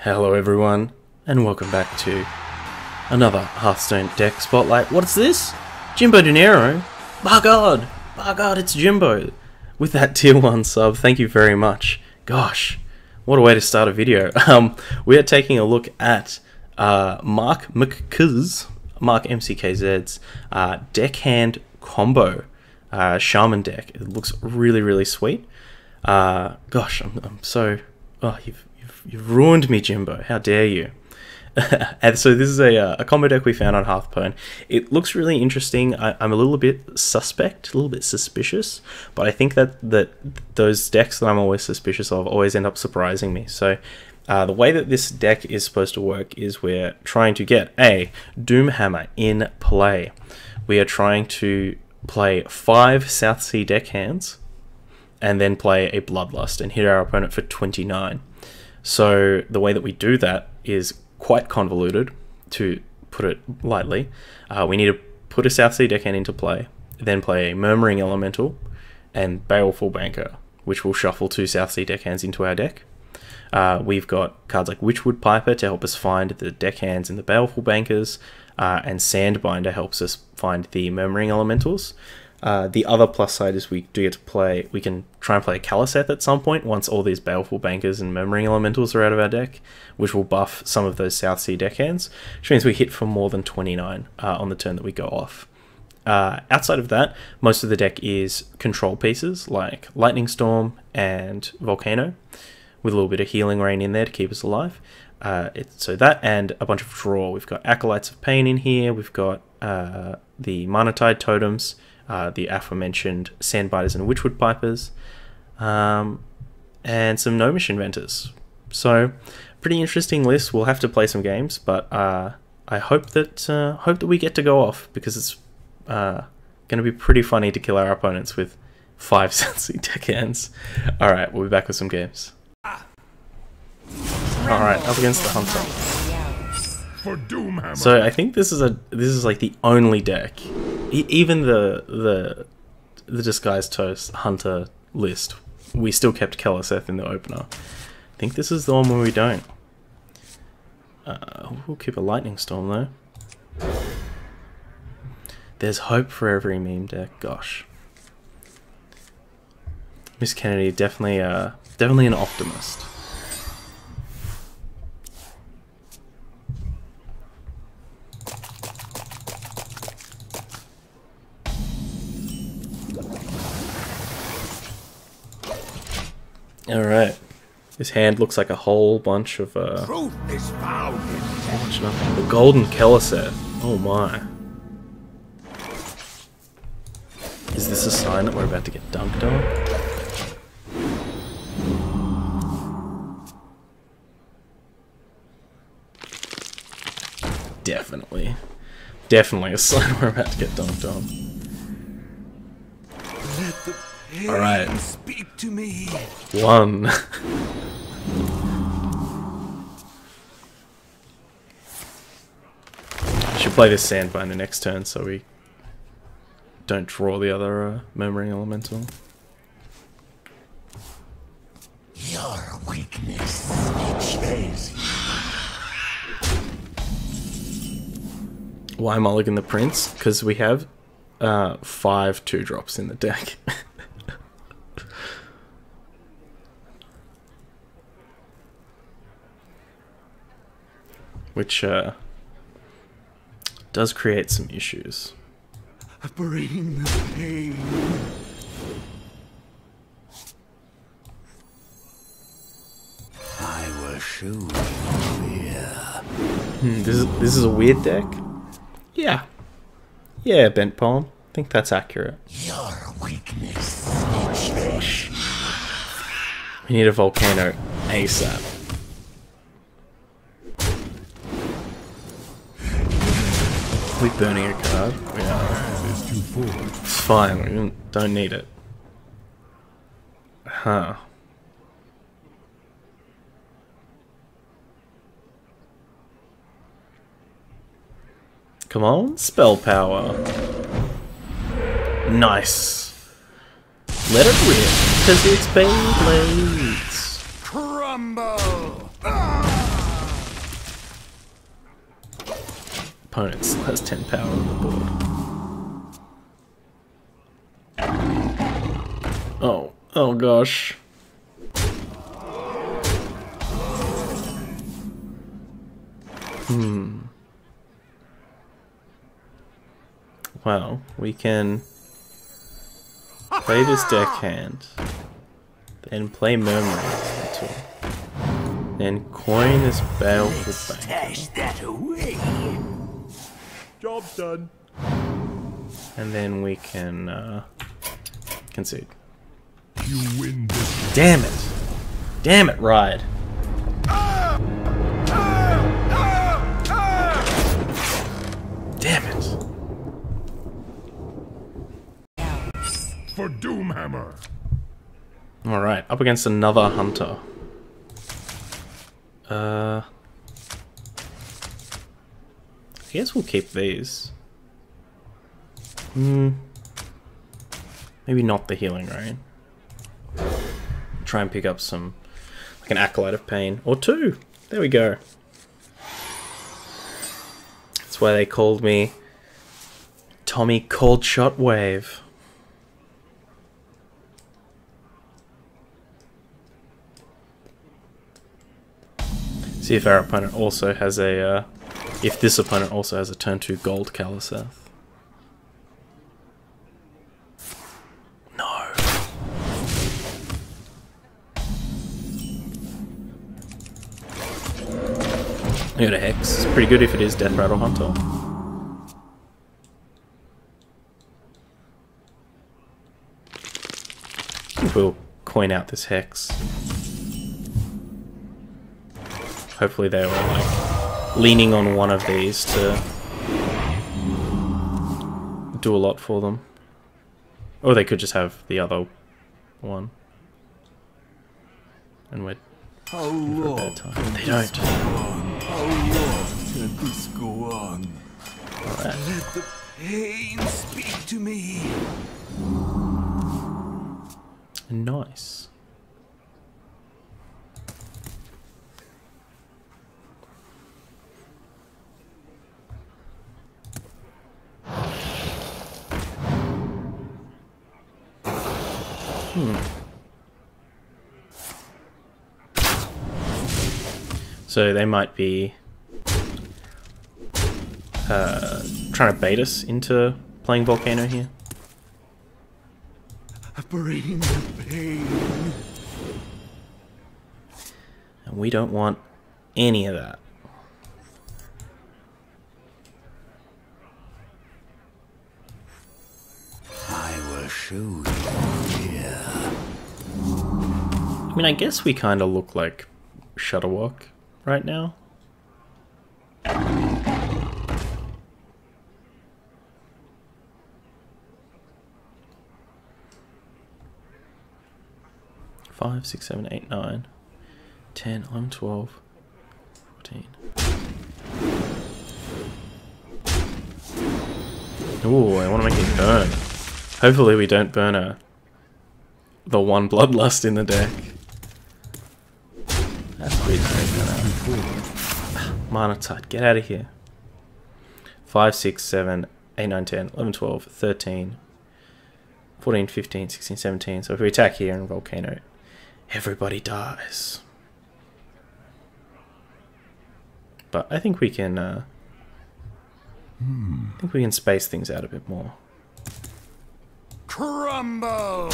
Hello everyone, and welcome back to another Hearthstone deck spotlight. What's this? Jimbo Dinero? By God, it's Jimbo with that tier 1 sub. Thank you very much. Gosh, what a way to start a video. We are taking a look at MarkMcKz's Deckhand combo Shaman deck. It looks really sweet. Gosh, I'm so... Oh, you've ruined me, Jimbo. How dare you? And so this is a combo deck we found on Hearthstone. It looks really interesting. I'm a little bit suspicious, but I think that those decks that I'm always suspicious of always end up surprising me. So the way that this deck is supposed to work is we're trying to get a Doomhammer in play. We are trying to play 5 South Sea deckhands and then play a Bloodlust and hit our opponent for 29. So the way that we do that is quite convoluted, to put it lightly. We need to put a South Sea deckhand into play, then play a Murmuring Elemental and Baleful Banker, which will shuffle 2 South Sea deckhands into our deck. We've got cards like Witchwood Piper to help us find the deckhands and the Baleful Bankers, and Sandbinder helps us find the Murmuring Elementals. The other plus side is we do get to play, we can try and play a Caliseth at some point once all these Baleful Bankers and Murmuring Elementals are out of our deck, which will buff some of those South Sea deckhands, which means we hit for more than 29 on the turn that we go off. Outside of that, most of the deck is control pieces like Lightning Storm and Volcano, with a little bit of Healing Rain in there to keep us alive. So that and a bunch of draw. We've got Acolytes of Pain in here, we've got the Manatide Totems, the aforementioned Sandbiters and Witchwood Pipers, and some Gnomish Inventors. So, pretty interesting list. We'll have to play some games, but I hope that we get to go off, because it's going to be pretty funny to kill our opponents with 5 South Sea deckhands. All right, we'll be back with some games. All right, up against the Hunter. So I think this is like the only deck. Even the Disguised Toast Hunter list, we still kept Caliseth in the opener. I think this is the one where we don't. We'll keep a Lightning Storm though. There's hope for every meme deck. Gosh, Miss Kennedy definitely an optimist. Alright, this hand looks like a whole bunch of truth is found in the Golden Caliseth. Oh my. Is this a sign that we're about to get dunked on? Definitely a sign we're about to get dunked on. Alright. Speak to me. 1. I should play this Sandbinder next turn so we don't draw the other Murmuring Elemental. Your weakness is Why Mulligan the Prince? Because we have 5 2-drops in the deck. Which does create some issues. Bring the pain. I will shoot fear. This is a weird deck. Yeah, Bent Palm. I think that's accurate. Your weakness. Gosh. We need a Volcano ASAP. Are we burning a card? We are. It's fine, we don't need it. Huh. Come on, spell power. Nice. Let it rip, because it's Beyblades. Crumble! opponent still has 10 power on the board. Oh gosh. Well, we can play this Deckhand, then play Murmuring, then coin this Baleful Banker. That away. Job done. And then we can concede. You win this. Damn it! Damn it, Ride! Damn it! For Doomhammer. Alright, up against another Hunter. I guess we'll keep these. Maybe not the Healing Rain. Try and pick up some, like an Acolyte of Pain, or two. There we go. That's why they called me Tommy Cold Shot Wave. See if our opponent also has a, if this opponent also has a turn 2 gold Caliseth. No. We got a Hex. It's pretty good if it is Death Rattle Hunter. I think we'll coin out this Hex. Hopefully they were like leaning on one of these to do a lot for them. Or they could just have the other one. And we're How in for a long? bad time. They don't. How long can this go on? Alright. Let the pain speak to me. Nice. So they might be trying to bait us into playing Volcano here. Bring the pain. And we don't want any of that. I will show you here. I mean, I guess we kind of look like Shutterwalk right now. Five, 6, 7, 8, 9, 10, 11, 12, 14. Ooh, I want to make it burn. Hopefully we don't burn the one Bloodlust in the deck. That's pretty Mana Tide, get out of here. 5, 6, 7, 8, 9, 10, 11, 12, 13, 14, 15, 16, 17. So if we attack here in Volcano, everybody dies. But I think we can space things out a bit more. Crumble!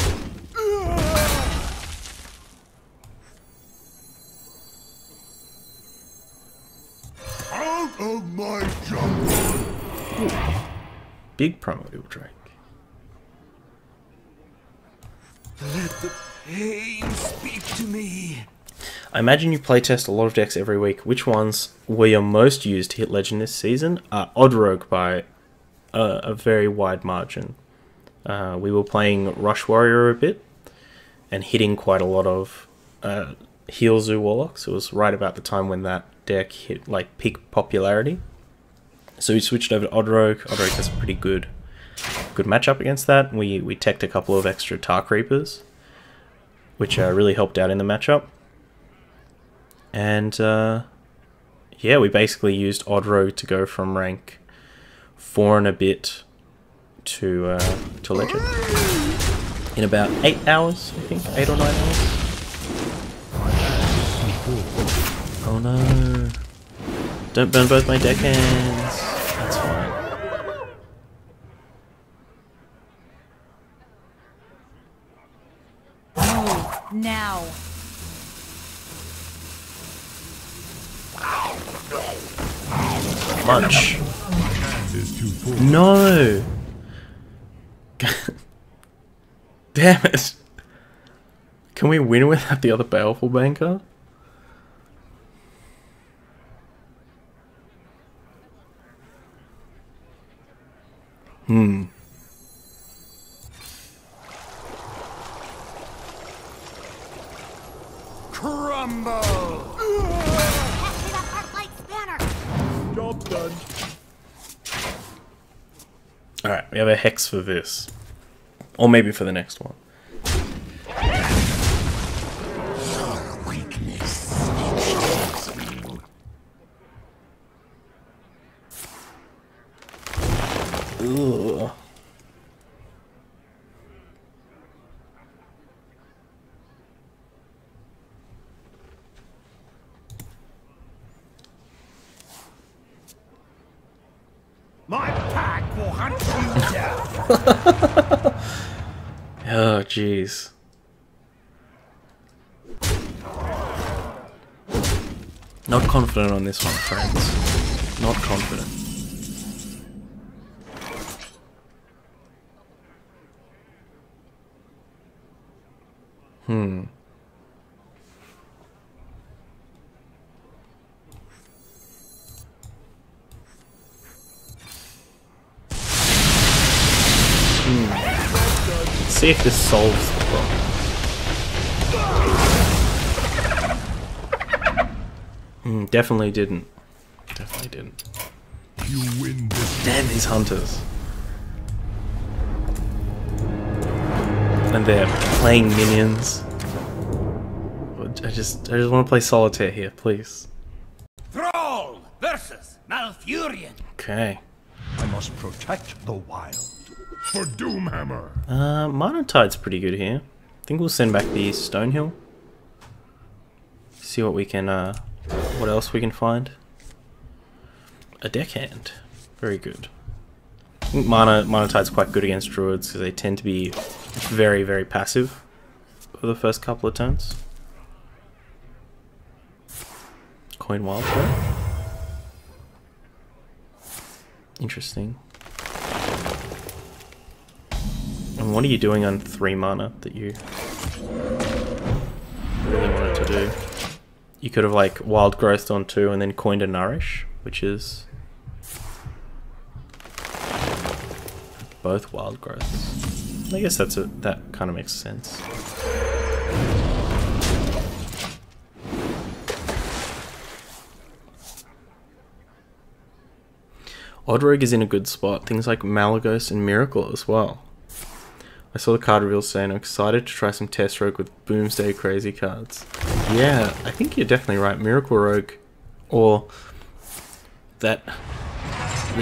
Out of my jungle. Big Primordial Drake. Let the pain speak to me. I imagine you playtest a lot of decks every week. Which ones were your most used to hit Legend this season? Odd Rogue by a very wide margin. We were playing Rush Warrior a bit and hitting quite a lot of Heal Zoo Warlocks. It was right about the time when that deck hit like peak popularity. So we switched over to Odd Rogue. Odd Rogue has a pretty good matchup against that. We teched a couple of extra Tar Creepers, which really helped out in the matchup. And yeah, we basically used Odd Rogue to go from rank 4 and a bit to legend in about 8 hours, I think, 8 or 9 hours. Oh no! Don't burn both my deckhands. That's fine. Now. Lunch. Chance is too full. No! Damn it! Can we win without the other Baleful Banker? Crumble! Job done. Alright, we have a Hex for this. Or maybe for the next one. Ugh. My pack will hunt you down! Oh, jeez. Not confident on this one, friends. Not confident. Let's see if this solves the problem. Definitely didn't. Definitely didn't. You win this. Damn these hunters. And they're playing minions. I just want to play solitaire here, please. Thrall versus Malfurion. Okay. I must protect the wild. For Doomhammer. Minor Tide's pretty good here. I think we'll send back the Stonehill. See what we can, what else we can find. A Deckhand. Very good. I think Minor Tide's quite good against Druids because they tend to be very, very passive for the first couple of turns. Coin Wildfire. Interesting. And what are you doing on 3 mana that you really wanted to do? You could have like Wild Growth on 2 and then coined a Nourish, which is both Wild Growths. I guess that kind of makes sense. Oddrogue is in a good spot. Things like Malagos and Miracle as well. I saw the card reveal saying I'm excited to try some Test Rogue with Boomsday Crazy cards. Yeah, I think you're definitely right. Miracle Rogue, or the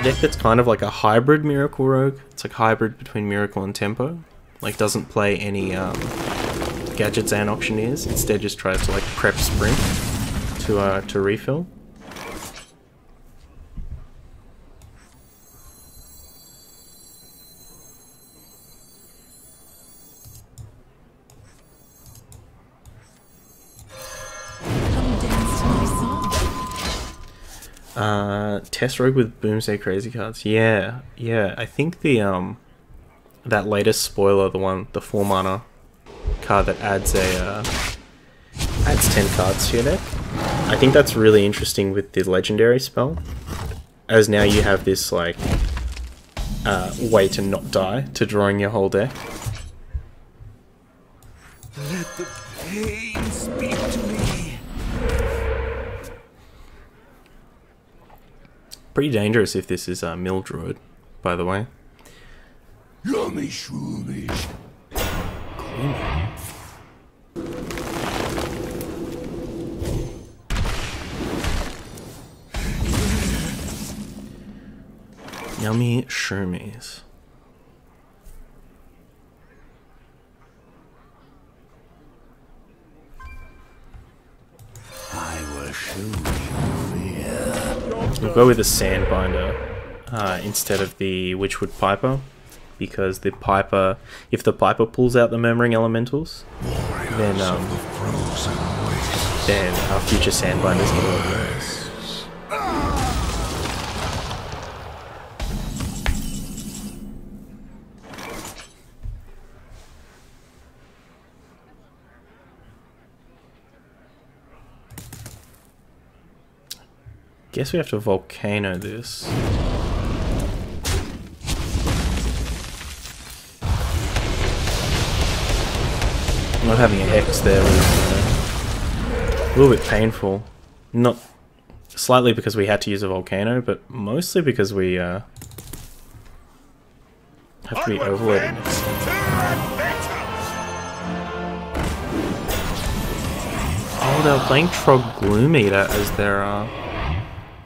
deck that's kind of like a hybrid Miracle Rogue. It's like hybrid between Miracle and Tempo. Like doesn't play any gadgets and auctioneers. Instead, just tries to like prep Sprint to refill. Test Rogue with Boomsday Crazy cards. Yeah. I think the that latest spoiler, the 4 mana card that adds adds 10 cards to your deck. I think that's really interesting with the legendary spell, as now you have this like way to not die to drawing your whole deck. Let the pain speak to me. Pretty dangerous if this is a Mill Druid, by the way. Yummy shroomish. Yummy shroomies. I will show you fear. We'll go with the Sandbinder instead of the Witchwood Piper, because the Piper, if the Piper pulls out the Murmuring Elementals, then our future Sandbinders can work. Guess we have to Volcano this. Not having a Hex there was a little bit painful. Not slightly because we had to use a Volcano, but mostly because we have to be overloaded next time. Oh, they were playing Trog Gloomeater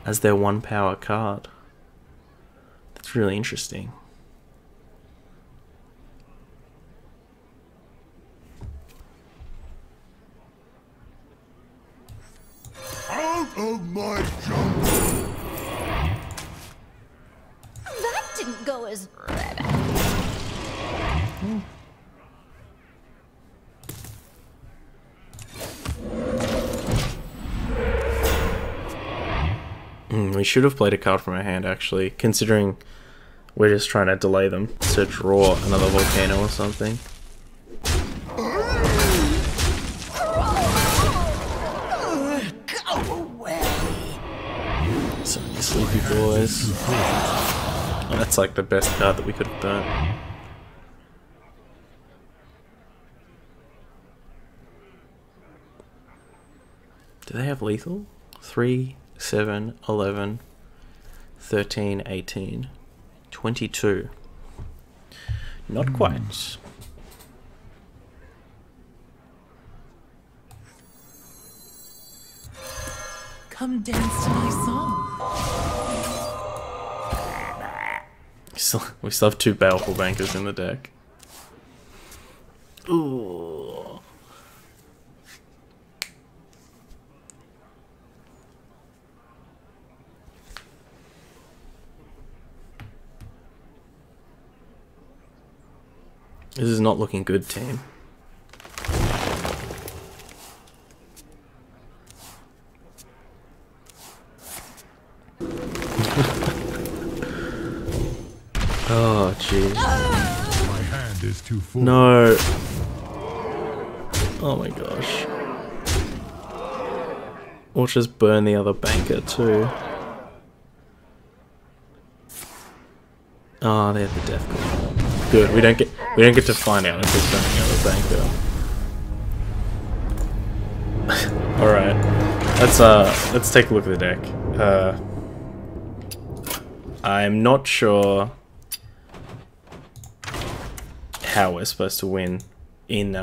as their 1-power card. That's really interesting. Out of my jungle! That didn't go as... We should have played a card from our hand, actually, considering we're just trying to delay them to draw another Volcano or something. Go away. So you sleepy boys. Oh, that's like the best card that we could have done. Do they have lethal? 3, 7, 11, 13, 18, 22. Not quite. Come dance to my song. We still have 2 Baleful Bankers in the deck. Ooh. This is not looking good, team. Oh, jeez. My hand is too full. No. Oh my gosh. Or just burn the other banker too. Oh, they have the death call. Good. We don't get to find out if it's burning the other banker. All right. Let's take a look at the deck. I'm not sure how we're supposed to win in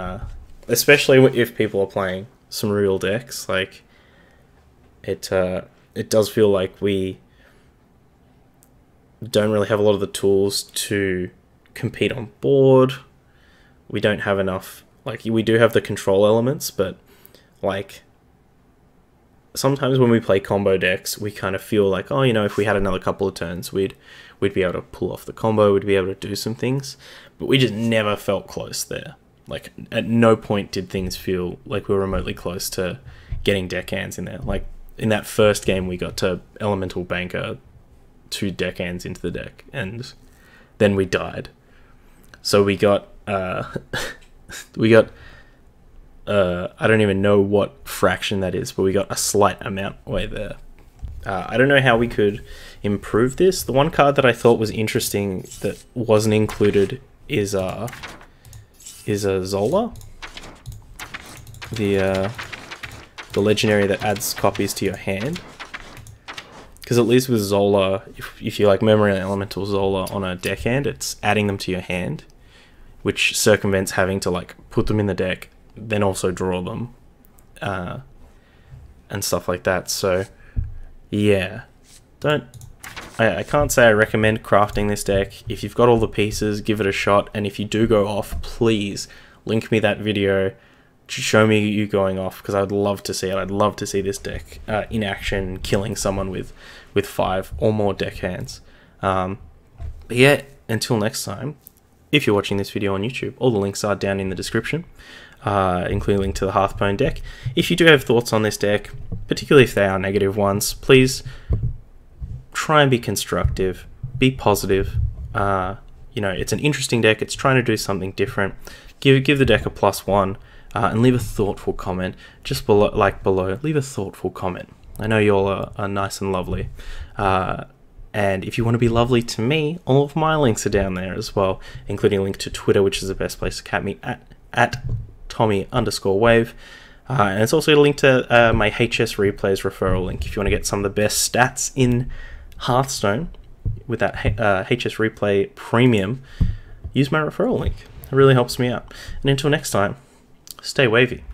especially if people are playing some real decks. Like it does feel like we don't really have a lot of the tools to compete on board. We don't have enough, like, we do have the control elements, but like sometimes when we play combo decks we kind of feel like, oh, you know, if we had another couple of turns we'd be able to pull off the combo, we'd be able to do some things, but we just never felt close there. Like at no point did things feel like we were remotely close to getting deckhands in there. Like in that first game we got to Elemental Banker 2 deckhands into the deck and then we died. So we got we got I don't even know what fraction that is, but we got a slight amount way there. I don't know how we could improve this. The one card that I thought was interesting that wasn't included is a Zola, the legendary that adds copies to your hand. Because at least with Zola, if you like Memory Elemental Zola on a deckhand, it's adding them to your hand, which circumvents having to like put them in the deck, then also draw them, and stuff like that. So yeah, I I can't say I recommend crafting this deck. If you've got all the pieces, give it a shot, and if you do go off, please link me that video. Show me you going off, because I'd love to see it. I'd love to see this deck in action, killing someone with 5 or more deckhands. But yeah, until next time, if you're watching this video on YouTube, all the links are down in the description, including a link to the Hearthstone deck. If you do have thoughts on this deck, particularly if they are negative ones, please try and be constructive, be positive. You know, it's an interesting deck. It's trying to do something different. Give the deck a +1. And leave a thoughtful comment just below, leave a thoughtful comment. I know you all are nice and lovely. And if you want to be lovely to me, all of my links are down there as well, including a link to Twitter, which is the best place to catch me at Tommy_Wave. And it's also a link to my HS Replays referral link. If you want to get some of the best stats in Hearthstone with that HS Replay Premium, use my referral link. It really helps me out. And until next time, stay wavy.